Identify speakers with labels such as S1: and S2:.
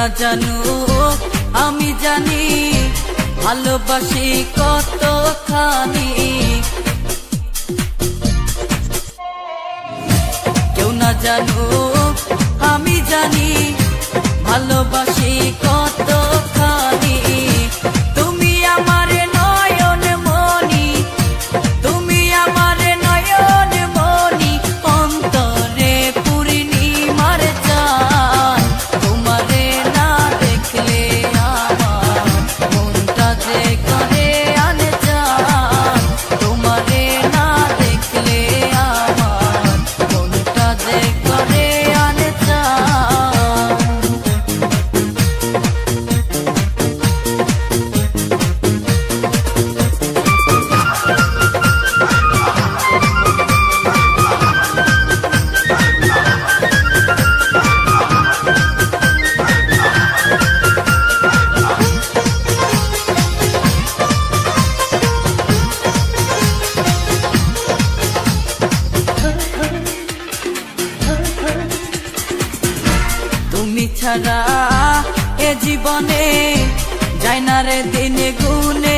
S1: না জানুক আমি জানি ভালোবাসি কতখানি। কেউ না জানুক আমি জানি ভালোবাসি কতখানি। তুমি আমার নয়ন মনি, তুমি আমার নয়ন মনি, অন্তরে পূর্ণিমার চাঁদ। তোমারে না দেখলে আমার মনটা যে করে আনজান। তোমারে না দেখলে আমার মনটা যে করে আনজান। তুমি ছাড়া এ জীবনে যায় না রে দিনে গুনে